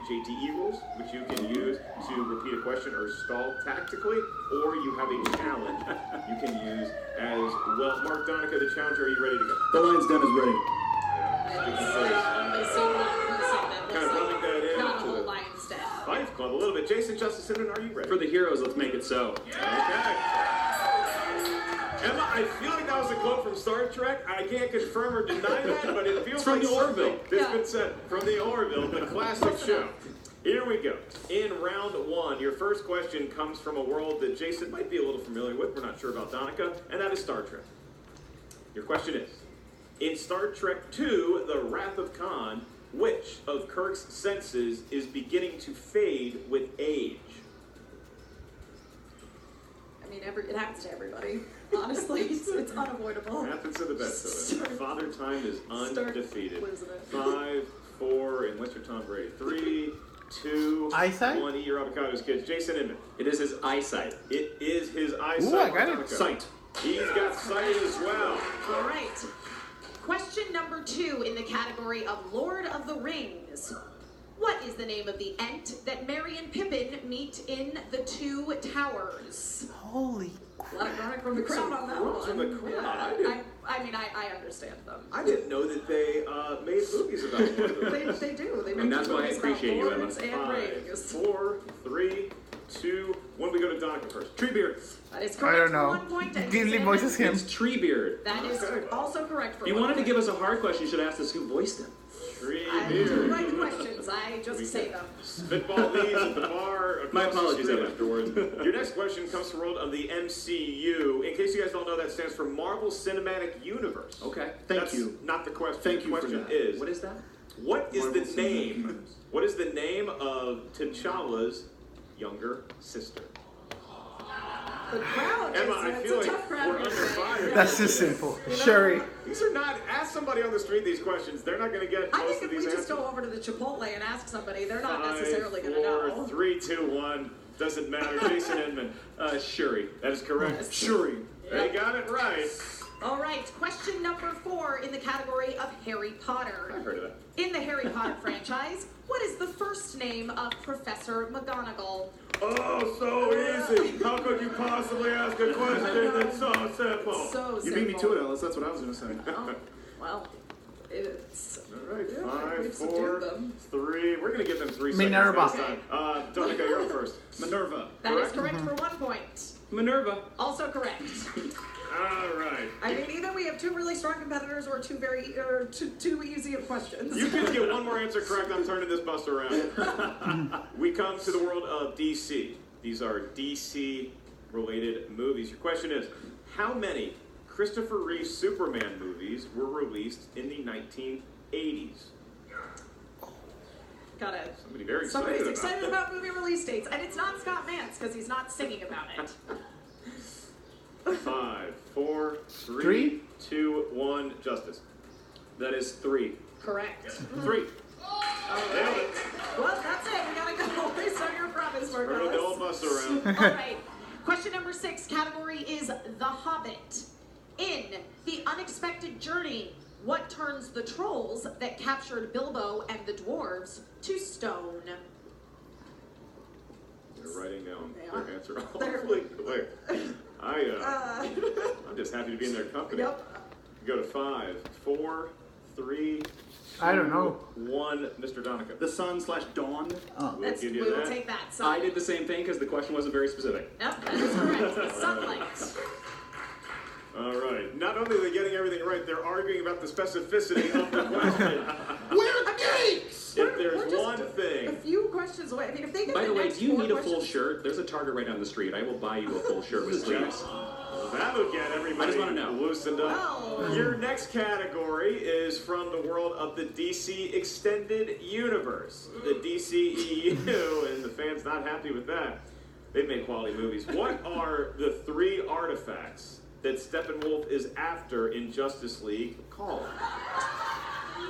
JTE rules, which you can use to repeat a question or stall tactically, or you have a challenge you can use as well. Mark, Donica, the challenger, are you ready to go? The line's gun is ready. Kind of running that in. Not a whole lion's den. Fight Club a little bit. Jason, Justice, Inman, are you ready? For the heroes, let's make it so. Okay. Emma, I feel like that was a quote from Star Trek. I can't confirm or deny that, but it feels from like the Orville. That's been said from the Orville, the classic show. Here we go. In round one, your first question comes from a world that Jason might be a little familiar with. We're not sure about Donica, and that is Star Trek. Your question is, in Star Trek II, The Wrath of Khan, which of Kirk's senses is beginning to fade with age? I mean, it happens to everybody. Honestly, it's unavoidable. It happens to the best of us. Father Time is undefeated. Losing it. 5, 4, and what's your Tom Brady? 3, 2, eyesight? 1. Eat your avocados, kids. Jason Inman. It is his eyesight. It is his eyesight. Ooh, I got it. Sight. He's got sight as well. All right. Question number 2 in the category of Lord of the Rings. What is the name of the Ent that Merry and Pippin meet in the Two Towers? Holy A lot of growing from the crowd on that Grunts one. from the crowd. Yeah, I mean, I understand them. I didn't know that they made movies about Lord of the Rings. They do. They And make that's why I movies appreciate you, about Emma. lords and 5, rings. 4, 3, 2, 1. We go to Donica first. Treebeard. That is I correct don't for know. 1 point. And Gimli Jason voices him. It's Treebeard. That is Okay. also correct for If you 1 wanted to point. give us a hard question, you should ask us who voiced him. I do Treebeard. write questions. I just say them. Spitball leads at the bar. My across the apologies, street Emma. afterwards. Your next question comes from the world of the MCU. In case you guys don't know, that stands for Marvel Cinematic Universe. Okay. That's not the question. Thank the you for question that. is, What is that? what is Marvel the Cinematic name? Universe. What is the name of T'Challa's younger sister? The crowd Emma, is I it's feel a like tough crowd. we're under today. fire. That's just simple. Sherry. These are not. Ask somebody on the street these questions. They're not going to get I most think of if we these just answers. go over to the Chipotle and ask somebody, they're not 5, necessarily going to 4, know. 3, 2, 1. Doesn't matter. Jason Inman. Shuri. That is correct. Yes. Shuri. They Yep. got it right. All right, question number 4 in the category of Harry Potter. I've heard of that. In the Harry Potter franchise, what is the first name of Professor McGonagall? Oh, so easy. How could you possibly ask a question that's so simple? So You simple. beat me to it, Alice. That's what I was going to say. Oh, well, it's... All right, Yeah, 5, we've 4, subdued them. 3. We're going to give them 3 Minerva. seconds this time. Donica, you're up first. Minerva. That is correct for 1 point. Minerva. Also correct. All right. I mean, either we have 2 really strong competitors or too easy of questions. You can get one more answer correct. I'm turning this bus around. We come to the world of DC. These are DC-related movies. Your question is, how many Christopher Reeve Superman movies were released in the 1980s? Got it. Somebody very Somebody's excited excited about about movie release dates, and it's not Scott Mance because he's not singing about it. that. 5, 4, 3, Three? 2, 1. Justice. That is 3.3. Correct. Nailed it. Well, that's it. We gotta go. Based on your promise, Turning the old Marcellus. bus around. All right. Question number 6. Category is The Hobbit. In The Unexpected Journey, what turns the trolls that captured Bilbo and the dwarves to stone? They're writing down They their are. answer They're- awfully quick. I'm just happy to be in their company. Yep. Go to 5, 4, 3, 2, I don't know. 1. Mr. Donica. The sun/dawn. We'll That's, give we you will that. take that. So, I did the same thing because the question wasn't very specific. Yep, that is correct. Sunlight. All right. Not only are they getting everything right, they're arguing about the specificity of the question. We're geeks! If We're there's just one a thing, few questions away. I mean, if they get By the way, next do you 4 need a full questions- shirt? There's a Target right down the street. I will buy you a full shirt with sleeves. that'll get everybody I just wanna know. loosened up. Well. Your next category is from the world of the DC Extended Universe. The DCEU, and the fans not happy with that. They've made quality movies. What are the 3 artifacts that Steppenwolf is after in Justice League called?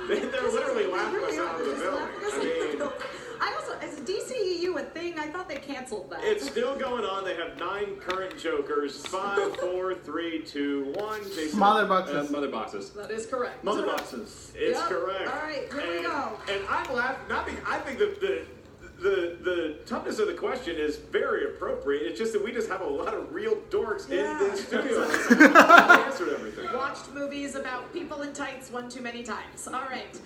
They're literally laughing us out of the building. I mean, I also, is DCEU a thing? I thought they canceled that. it's still going on. They have 9 current Jokers. 5, 4, 3, 2, 1. Jason. Mother boxes. Mother boxes. That is correct. Mother boxes. It's Yep. correct. All right, here we go. And I'm laughing. I think the toughness of the question is very appropriate. It's just that we just have a lot of real dorks in this studio. Answered everything. Watched movies about people in tights one too many times. All right.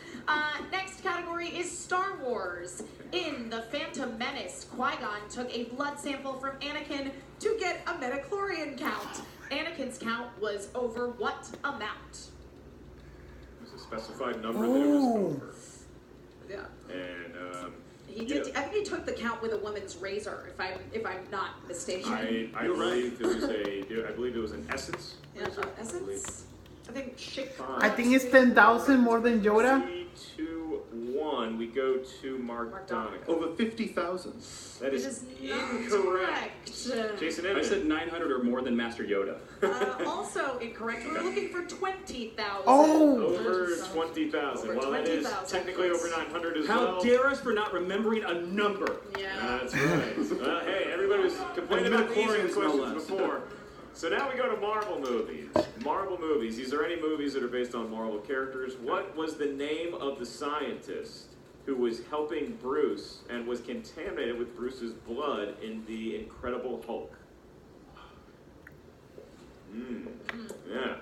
Next category is Star Wars. In The Phantom Menace, Qui-Gon took a blood sample from Anakin to get a midichlorian count. Anakin's count was over what amount? There's a specified number that it was over. Yeah. And He did. I think he took the count with a woman's razor, if I'm not mistaken. I believe it was I believe it was an essence. Yeah, essence. I think shake. I think it's 10,000 more than Yoda. 3-2-1. We go to Mark Donica. Over 50,000. That is incorrect. Jason Inman. I said 900 or more than Master Yoda. Also incorrect. We were looking for 20,000. Oh! Over 20,000. Over Well, that is 20,000. technically over 900 as How well. dare us for not remembering a number? Yeah. That's right. Hey, everybody was complaining about these midichlorians, no questions less. before. So now we go to Marvel movies. Marvel movies. These are any movies that are based on Marvel characters. What was the name of the scientist who was helping Bruce and was contaminated with Bruce's blood in The Incredible Hulk? Yeah.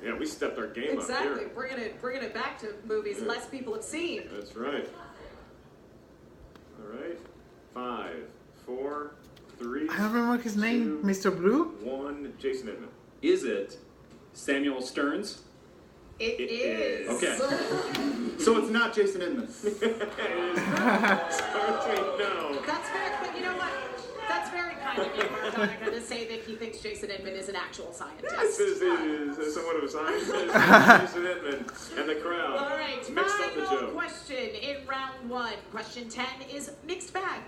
Yeah, we stepped our game Exactly. up here. Bringing it back to movies less people have seen. That's right. All right. 5, 4, 3. I don't remember his name. 2, Mr. Blue? 1. Jason Inman. Is it Samuel Stearns? It is. Okay. So it's not Jason Inman. Sorry, no. That's very, but you know what? That's very kind of you, Mark Donica, to say that he thinks Jason Inman is an actual scientist. This is somewhat of a scientist. Jason Inman and the crowd. All right, Mixed up the final joke. question in round 1. Question 10 is mixed bag.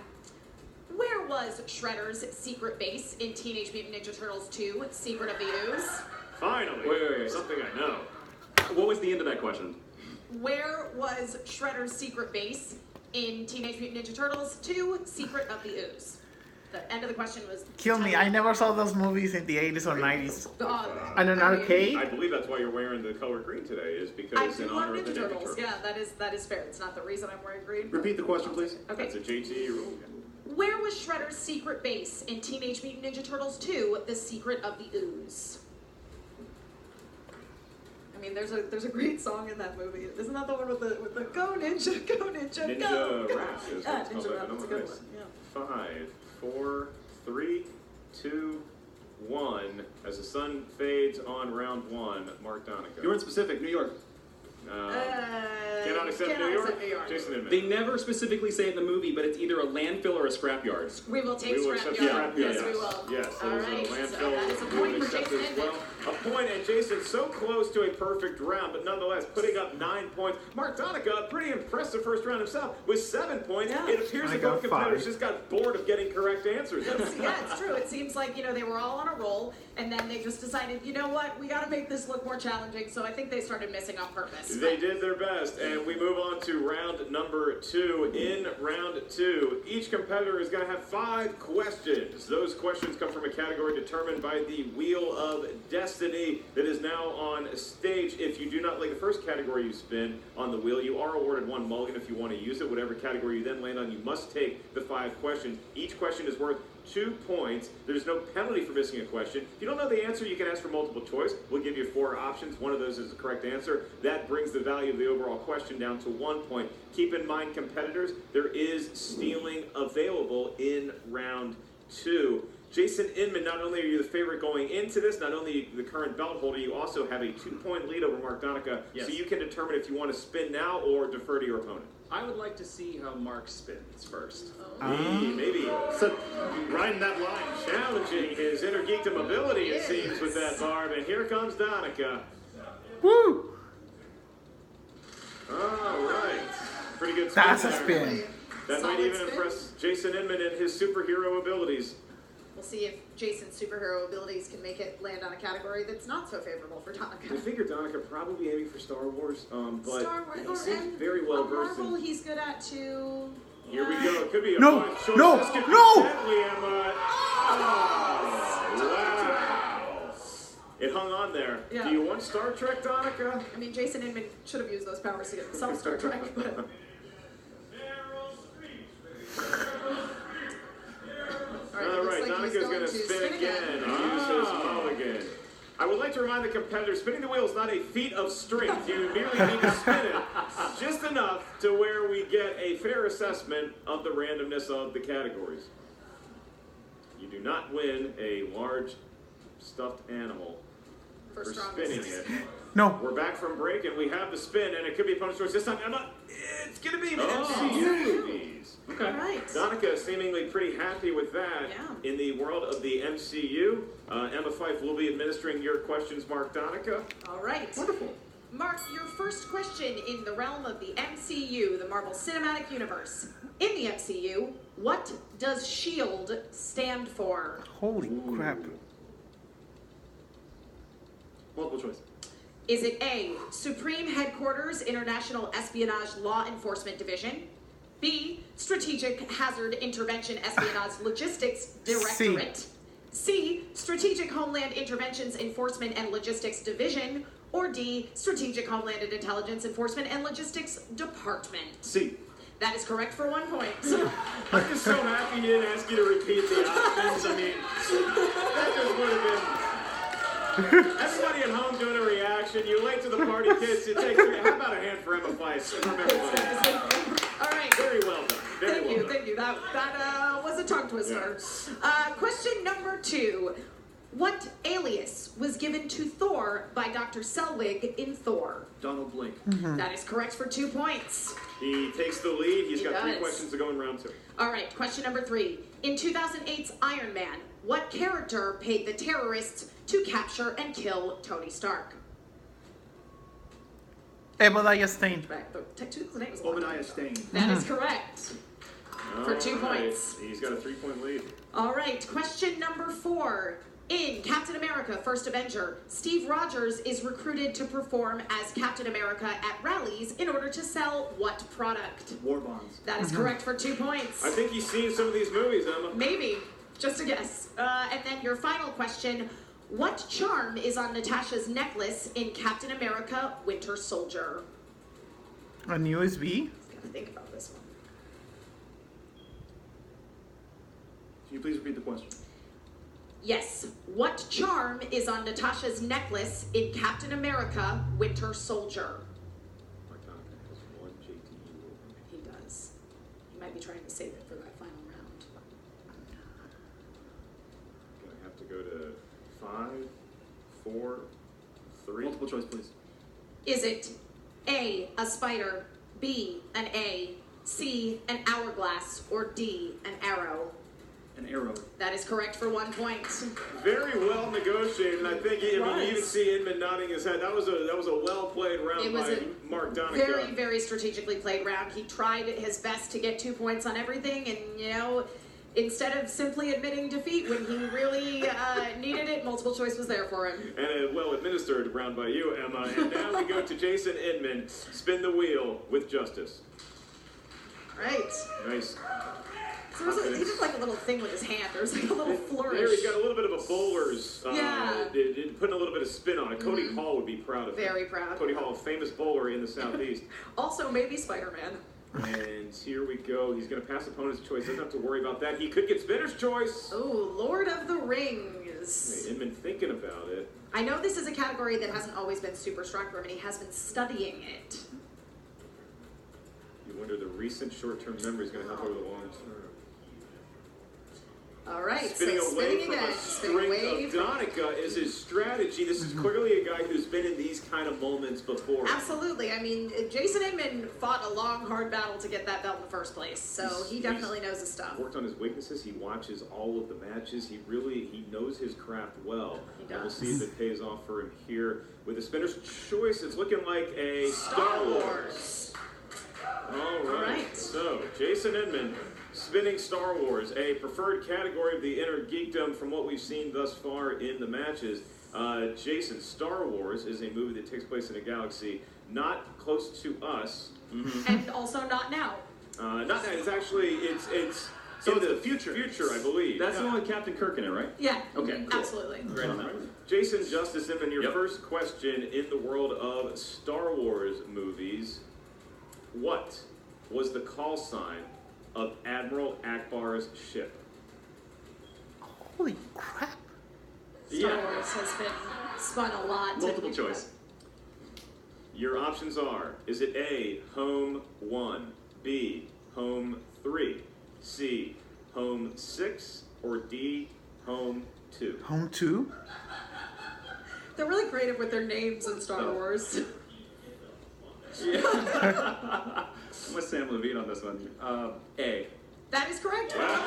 Where was Shredder's secret base in Teenage Mutant Ninja Turtles 2, Secret of the Ooze? Finally. Wait. Something I know. What was the end of that question? Where was Shredder's secret base in Teenage Mutant Ninja Turtles 2, Secret of the Ooze? The end of the question was... Kill me. I never saw those movies in the 80s or 90s. And an I mean, arcade? I believe that's why you're wearing the color green today, is I because do in love honor of the Ninja Ninja Turtles. Turtles. Yeah, that is fair. It's not the reason I'm wearing green. Repeat the question, please. Okay. That's a JT rule. Where was Shredder's secret base in Teenage Mutant Ninja Turtles 2, The Secret of the Ooze? I mean, there's a great song in that movie. Isn't that the one with the Go Ninja, Go Ninja, Ninja Go? Rap is Yeah, what's called Ninja that. Rap. That's a good one. Yeah. 5, 4, 3, 2, 1. As the sun fades on round 1, Mark Donica. You weren't specific. New York. Cannot accept New York. Jason Inman. They never specifically say it in the movie, but it's either a landfill or a scrapyard. We will take We will scrap accept yard. scrap yard. Yes, we will. Yes, All there's right. a landfill. So that is a we point will for accept Jason as Inman. well. A point, and Jason so close to a perfect round, but nonetheless putting up 9 points. Mark Donica, pretty impressive first round himself, with 7 points. Yeah. It appears I that got both competitors 5. just got bored of getting correct answers. Yeah, it's true. It seems like, they were all on a roll, and then they just decided, you know what, we got to make this look more challenging, so I think they started missing on purpose. They did their best, and we move on to round number 2. In round 2, each competitor is going to have 5 questions. Those questions come from a category determined by the Wheel of Destiny that is now on stage. If you do not like the first category you spin on the wheel, you are awarded 1 mulligan if you want to use it. Whatever category you then land on, you must take the 5 questions. Each question is worth 2 points. There's no penalty for missing a question. If you don't know the answer, you can ask for multiple choice. We'll give you 4 options. One of those is the correct answer. That brings the value of the overall question down to 1 point. Keep in mind, competitors, there is stealing available in round 2. Jason Inman, not only are you the favorite going into this, not only the current belt holder, you also have a 2-point lead over Mark Donica. Yes. So you can determine if you want to spin now or defer to your opponent. I would like to see how Mark spins first. Maybe. So, riding that line. Challenging his inner geekdom ability, it seems, with that barb. And here comes Donica. Woo! All right. Pretty good spin That's a there. spin. That might Solid even spin. impress Jason Inman and his superhero abilities. We'll see if Jason's superhero abilities can make it land on a category that's not so favorable for I Donica. figure Donica probably aiming for Star Wars, but Star Wars, he seems and very well versed Marvel, in. he's good at too. Here we go. It could be a No, fun choice. no, This could be no! deadly, Emma. Wow. It hung on there. Yeah. Do you want Star Trek, Donica? I mean, Jason Inman should have used those powers to get himself Star Trek, but... Donica's going to spin again and use his mulligan. I would like to remind the competitor, spinning the wheel is not a feat of strength. You merely need to spin it just enough to where we get a fair assessment of the randomness of the categories. You do not win a large stuffed animal for spinning it. No. We're back from break, and we have the spin, and it could be opponent's choice. This time, it's going to be MCU movies. Okay. All right. Donica is seemingly pretty happy with that. Yeah. In the world of the MCU, Emma Fife will be administering your questions, Mark Donica. All right. Wonderful. Mark, your first question in the realm of the MCU, the Marvel Cinematic Universe. In the MCU, what does SHIELD stand for? Holy crap. Multiple choice. Is it A, Supreme Headquarters International Espionage Law Enforcement Division? B, Strategic Hazard Intervention Espionage Logistics Directorate? C, Strategic Homeland Interventions Enforcement and Logistics Division? Or D, Strategic Homeland and Intelligence Enforcement and Logistics Department? C. That is correct for 1 point. I'm just so happy he didn't ask you to repeat the options. I mean, that just would have been... Everybody at home doing a reaction. You late to the party, kids. It takes 3. How about a hand for Emma Fife from everybody? All right. Very well done. Very well done. Thank you. That was a tongue twister. Question number 2. What alias was given to Thor by Dr. Selwig in Thor? Donald Blake. That is correct for 2 points. He takes the lead. He's He got 3 does. questions to go in round 2. All right, question number 3. In 2008's Iron Man, what character paid the terrorists to capture and kill Tony Stark? Obadiah Stane. The name was a long time Obadiah ago. Stane. That is correct. For 2 All right. points. He's got a 3-point lead. All right, question number 4. In Captain America: First Avenger, Steve Rogers is recruited to perform as Captain America at rallies in order to sell what product? War bonds. That is correct for 2 points. I think he's seen some of these movies, Emma. Maybe. Just a guess. And then your final question. What charm is on Natasha's necklace in Captain America: Winter Soldier? An USB? Gotta think about this one. Can you please repeat the question? Yes. What charm is on Natasha's necklace in Captain America: Winter Soldier? Mark Donica has 1 JTE. He does. He might be trying to save it for that final round. Gonna have to go to 5, 4, 3. Multiple choice, please. Is it A, a spider, B, an A, C, an hourglass, or D, an arrow? An arrow. That is correct for 1 point. Very well negotiated, and I think you even see Inman nodding his head. That was a well played round It was by a Mark Donica. Very, very strategically played round. He tried his best to get 2 points on everything, and instead of simply admitting defeat when he really needed it, multiple choice was there for him. And a well administered round by you, Emma. And now we go to Jason Inman. Spin the wheel with justice. Right. Nice. So he did like a little thing with his hand. There was like a little flourish. There, he's got a little bit of a bowler's, Yeah. putting a little bit of spin on it. Cody Hall would be proud of him. Very proud. Cody Hall, a famous bowler in the Southeast. Also, maybe Spider-Man. And here we go. He's going to pass opponent's choice. Doesn't have to worry about that. He could get spinner's choice. Oh, Lord of the Rings. Hey, Inman thinking about it. I know this is a category that hasn't always been super strong for him, and he has been studying it. You wonder the recent short-term memory is going to help over the long-term. All right, Spinning so away spinning from again. a Spinning string away of from... Donica is his strategy. This is clearly a guy who's been in these kind of moments before. Absolutely. I mean, Jason Inman fought a long, hard battle to get that belt in the first place, so he definitely knows his stuff. Worked on his weaknesses. He watches all of the matches. He knows his craft well. He And we'll does. see if it pays off for him here. With the spinner's choice, it's looking like a Star Wars. All right. So, Jason Inman spinning Star Wars, a preferred category of the inner geekdom from what we've seen thus far in the matches. Jason, Star Wars is a movie that takes place in a galaxy not close to us. And also not now. Not that it's actually it's So in it's the the future. Future, I believe. That's the one with Captain Kirk in it, right? Yeah. Okay, cool. Absolutely. Right on that. Jason Justice Inman, your Yep. first question in the world of Star Wars movies. What was the call sign of Admiral Akbar's ship? Holy crap. Star Wars has been spun a lot. Multiple choice. Your options are, is it A, home 1, B, home 3, C, home 6, or D, home 2? Home 2? They're really creative with their names in Star Wars. Yeah. I'm with Sam Levine on this one. A. That is correct. All right.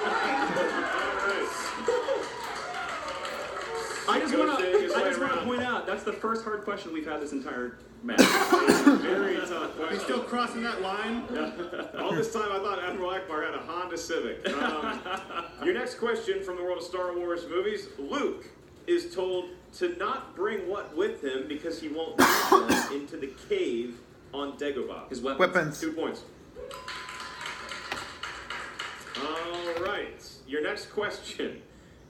I just Coach want Dave is to right around. point out that's the first hard question we've had this entire match. It's a very tough He's question. still crossing that line. All this time I thought Admiral Akbar had a Honda Civic. Your next question from the world of Star Wars movies. Luke is told to not bring what with him because he won't lead them into the cave on Dagobah. His weapons. Weapons. 2 points. All right. Your next question.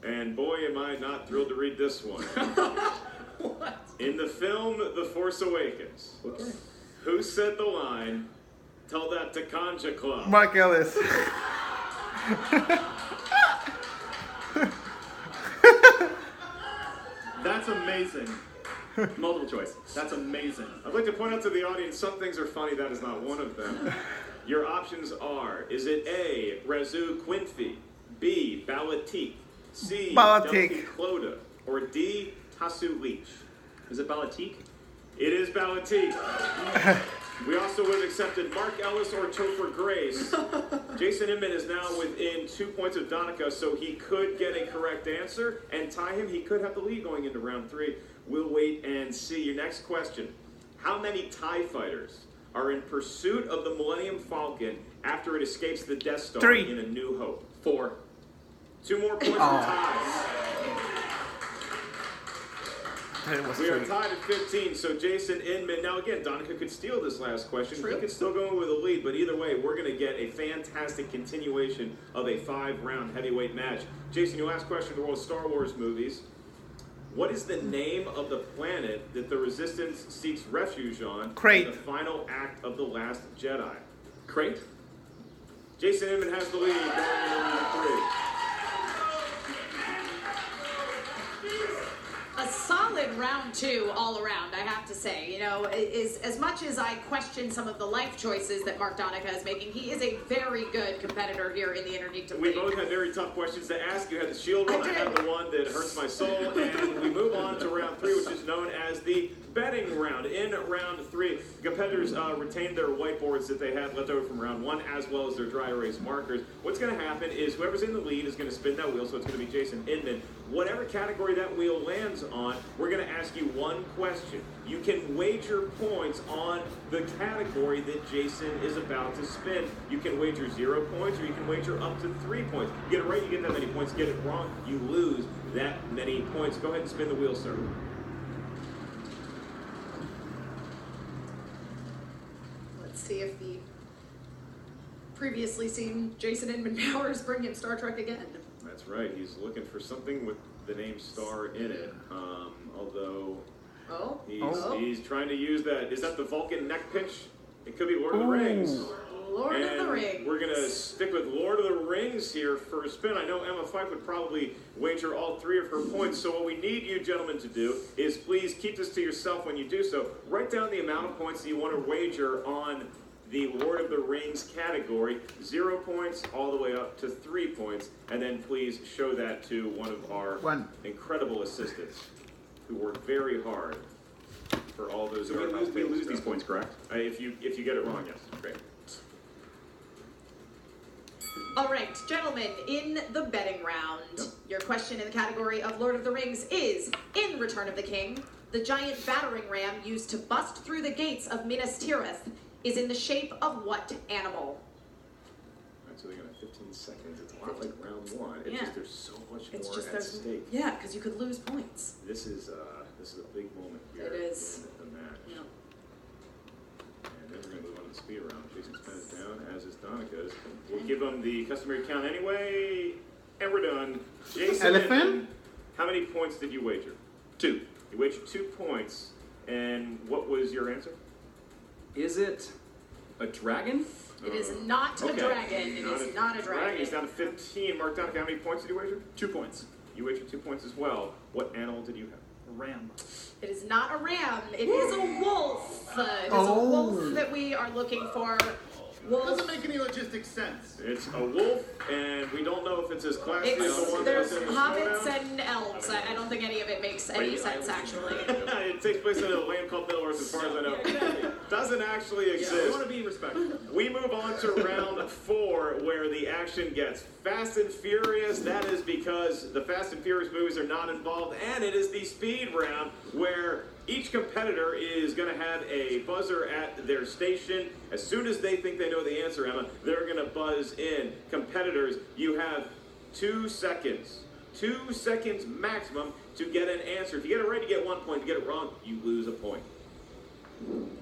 And boy, am I not thrilled to read this one. What? In the film The Force Awakens, Okay. who said the line, "Tell that to Conja Club"? Mark Ellis. That's amazing. Multiple choice. That's amazing. I'd like to point out to the audience, some things are funny, that is not one of them. Your options are, is it A, Razu Quinfi, B, Balatik, C, Balatik. Delphi Cloda, or D, Tasu Leech? Is it Balatik? It is Balatik. We also would have accepted Mark Ellis or Topher Grace. Jason Inman is now within 2 points of Donica, so he could get a correct answer and tie him. He could have the lead going into round 3. We'll wait and see. Your next question. How many TIE fighters are in pursuit of the Millennium Falcon after it escapes the Death Star 3. in A New Hope? 4. 2 more points for ties. It was We are 3. tied at 15, so Jason Inman. Now again, Donica could steal this last question. True. He could still go in with a lead, but either way, we're going to get a fantastic continuation of a 5-round heavyweight match. Jason, your last question, the world of Star Wars movies. What is the name of the planet that the Resistance seeks refuge on Crate. in the final act of The Last Jedi? Crate? Jason Inman has the lead going into round 3. A solid round 2 all around, I have to say. You know, is as much as I question some of the life choices that Mark Donica is making, he is a very good competitor here in the Interdict We League. both had very tough questions to ask. You had the shield one, I had the one that hurts my soul, and we move on to round 3, which is known as the betting round. In round 3, competitors retained their whiteboards that they had left over from round 1, as well as their dry erase markers. What's going to happen is whoever's in the lead is going to spin that wheel, so it's going to be Jason Inman. Whatever category that wheel lands on, we're going to ask you one question. You can wager points on the category that Jason is about to spin. You can wager 0 points, or you can wager up to 3 points. You get it right, you get that many points. Get it wrong, you lose that many points. Go ahead and spin the wheel, sir. Let's see if the previously seen Jason Inman powers bring in Star Trek again. That's right. He's looking for something with the name Star in it. Although Oh, he's trying to use that. Is that the Vulcan neck pinch? It could be Lord of the Rings. Lord And of the Rings. we're going to stick with Lord of the Rings here for a spin. I know Emma Fife would probably wager all 3 of her points. So what we need you gentlemen to do is please keep this to yourself when you do so. Write down the amount of points that you want to wager on the Lord of the Rings category. 0 points all the way up to 3 points. And then please show that to one of our incredible assistants who worked very hard for all those. So we lose these points, correct? If you get it wrong, yes. Great. All right, gentlemen, in the betting round, your question in the category of Lord of the Rings is, in Return of the King, the giant battering ram used to bust through the gates of Minas Tirith is in the shape of what animal? All right, so they got 15 seconds. It's a lot like round 1. It's just there's so much more at stake. Yeah, because you could lose points. This is a big moment here. It is. In the match. Yeah. And then we're going to move on to the speed round. Jason's pen is down, as is Donica's. We'll give them the customary count anyway, and we're done. Jason, Elephant? how many points did you wager? 2. You wagered 2 points, and what was your answer? Is it a dragon? It is not a dragon. It is not a dragon. He's down to 15. Mark Donica, how many points did you wager? 2 points. You get your 2 points as well. What animal did you have? Ram. It is not a ram. It is a wolf. It is a wolf that we are looking for. Wolf. Doesn't make any logistic sense. It's a wolf, and we don't know if it's as classy as the one There's that's in the hobbits Schmoedown. and elves. I don't think any of it makes any sense, actually. It takes place in a land called Middle Earth, as far as I know. Doesn't actually We exist. want to be respectful. We move on to round 4, where the action gets fast and furious. That is because the Fast and Furious movies are not involved, and it is the speed round, where each competitor is going to have a buzzer at their station. As soon as they think they know the answer, Emma, they're going to buzz in. Competitors, you have 2 seconds. 2 seconds maximum to get an answer. If you get it right, you get 1 point. If you get it wrong, you lose a point.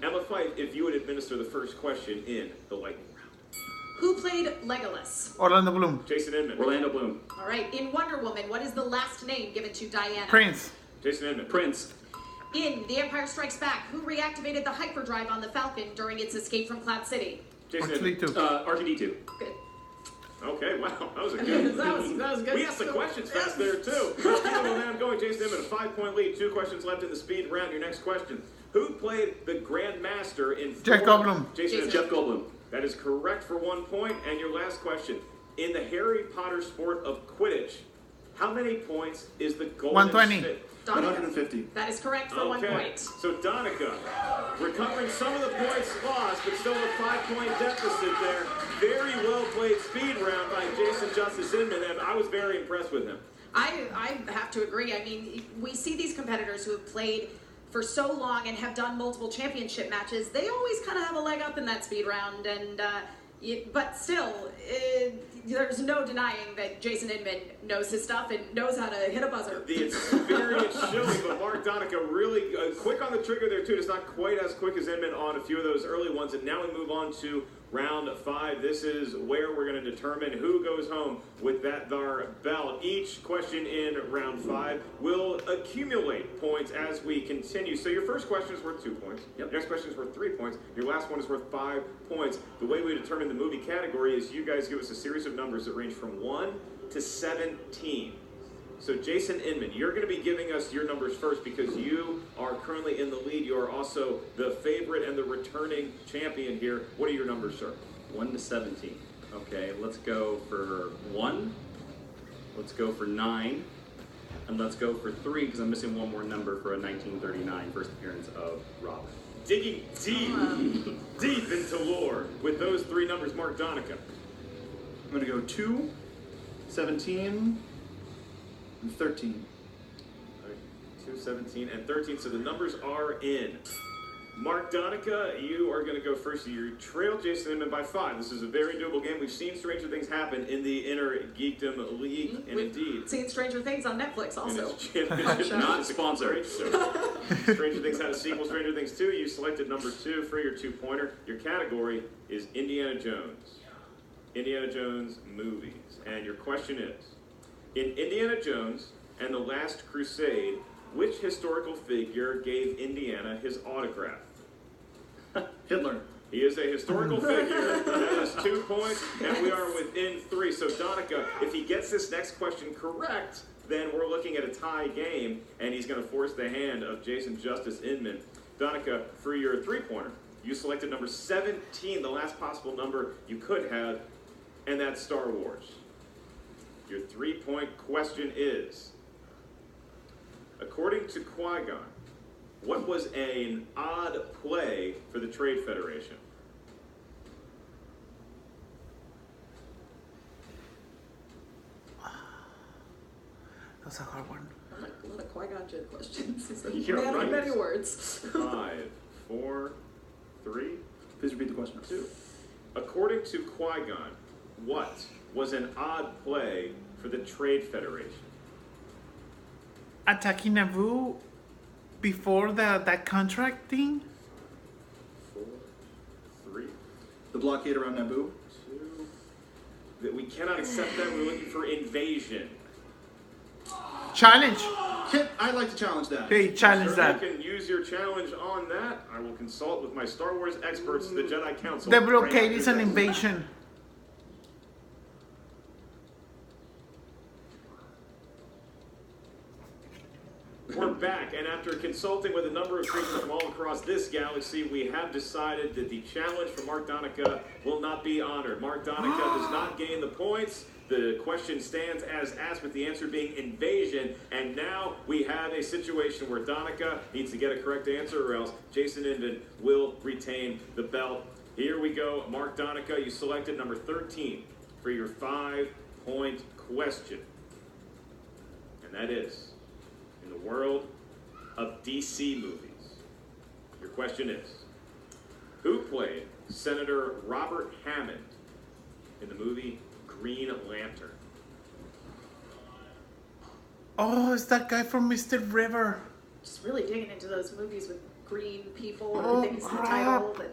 Emma Fife, if you would administer the first question in the lightning round. Who played Legolas? Orlando Bloom. Jason Inman. Orlando Bloom. All right. In Wonder Woman, what is the last name given to Diana? Prince. Jason Inman. Prince. In The Empire Strikes Back, who reactivated the hyperdrive on the Falcon during its escape from Cloud City? Jason Inman. R2D2. R2D2. Good. Okay, wow, that was a good. That was good. We asked the questions fast there too. Well, now I'm going Jason Inman, a 5-point lead. 2 questions left in the speed round. Your next question: who played the Grand Master in? Jeff Goldblum. Jason. Jason. Jeff Goldblum. That is correct for 1 point. And your last question: in the Harry Potter sport of Quidditch, how many points is the golden 120. stick? Donica. 150. That is correct for 1 point. So Donica, recovering some of the points lost, but still a 5-point deficit there. Very well played speed round by Jason Justice Inman, and I was very impressed with him. I have to agree. I mean, we see these competitors who have played for so long and have done multiple championship matches. They always kind of have a leg up in that speed round, and but still, there's no denying that Jason Inman knows his stuff and knows how to hit a buzzer. The experience showing, but Mark Donica really quick on the trigger there too. Just not quite as quick as Inman on a few of those early ones. And now we move on to round 5. This is where we're going to determine who goes home with that there belt. Each question in round 5 will accumulate points as we continue. So your first question is worth 2 points. Yep. Next question is worth 3 points. Your last one is worth 5 points. The way we determine the movie category is you guys give us a series of numbers that range from 1 to 17. So Jason Inman, you're going to be giving us your numbers first because you are currently in the lead. You are also the favorite and the returning champion here. What are your numbers, sir? 1 to 17. Okay, let's go for 1. Let's go for 9. And let's go for 3 because I'm missing one more number for a 1939 first appearance of Robin. Digging deep into lore with those 3 numbers, Mark Donica. I'm going to go 2, 17, and 13. All right, 2, 17, and 13. So the numbers are in. Mark Donica, you are going to go first. You trail Jason Inman by 5. This is a very doable game. We've seen stranger things happen in the Inner Geekdom League, and We've indeed. seen Stranger Things on Netflix in also. its championship Not match. sponsored. So, Stranger Things had a sequel, Stranger Things 2. You selected number 2 for your 2-pointer. Your category is Indiana Jones. Indiana Jones movies. And your question is, in Indiana Jones and the Last Crusade, which historical figure gave Indiana his autograph? Hitler. He is a historical figure. That is 2 points, and we are within 3. So, Donica, if he gets this next question correct, then we're looking at a tie game, and he's going to force the hand of Jason Justice Inman. Donica, for your 3-pointer, you selected number 17, the last possible number you could have, and that's Star Wars. Your 3-point question is, according to Qui-Gon, what was an odd play for the Trade Federation? That's a hard one. A lot of Qui-Gon Jinn questions. He's like, You're many, right. many words. 5, 4, 3, Please repeat the question. 2. According to Qui-Gon, what was an odd play for the Trade Federation? Attacking Naboo before that contract thing? 4, 3, The blockade around Naboo. 2. That we cannot accept that. We're looking for invasion. Challenge. I'd like to challenge that. Hey, challenge Sir, that. you can use your challenge on that. I will consult with my Star Wars experts, the Jedi Council. The right blockade after is an this. invasion. We're back, and after consulting with a number of creatures from all across this galaxy, we have decided that the challenge for Mark Donica will not be honored. Mark Donica does not gain the points. The question stands as asked, with the answer being invasion, and now we have a situation where Donica needs to get a correct answer, or else Jason Inman will retain the belt. Here we go. Mark Donica, you selected number 13 for your 5-point question. And that is, in the world of DC movies, your question is, who played Senator Robert Hammond in the movie Green Lantern? Oh, it's that guy from Mr. River. Just really digging into those movies with green people Oh, and things in the crap. title that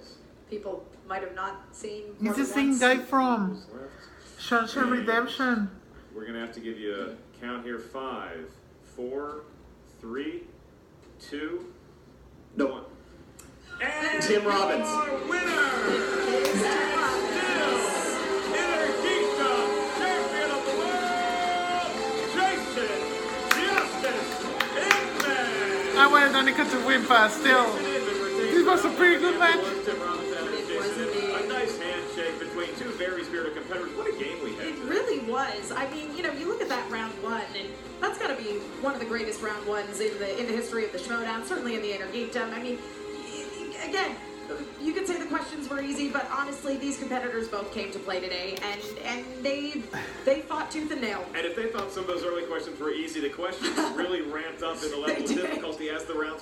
people might have not seen. more He's the than same once. guy from Who's left? Shawshank Redemption. We're going to have to give you a count here. 5, 4, 3, 2, No. 1. And Tim Robbins. our winner is still Intergeekdom champion of the world, Jason Justice Inman. I wanted Donica to win, but still. This was a pretty good match. A nice handshake between two very spirited competitors. What a game we had It today. really was. I mean, you know, you look at that round one, and that's got to be one of the greatest round ones in the history of the Schmoedown, certainly in the Intergeekdom. I mean, again, you could say the questions were easy, but honestly, these competitors both came to play today, and they fought tooth and nail. And if they thought some of those early questions were easy, the questions really ramped up in the level of They did. difficulty as the rounds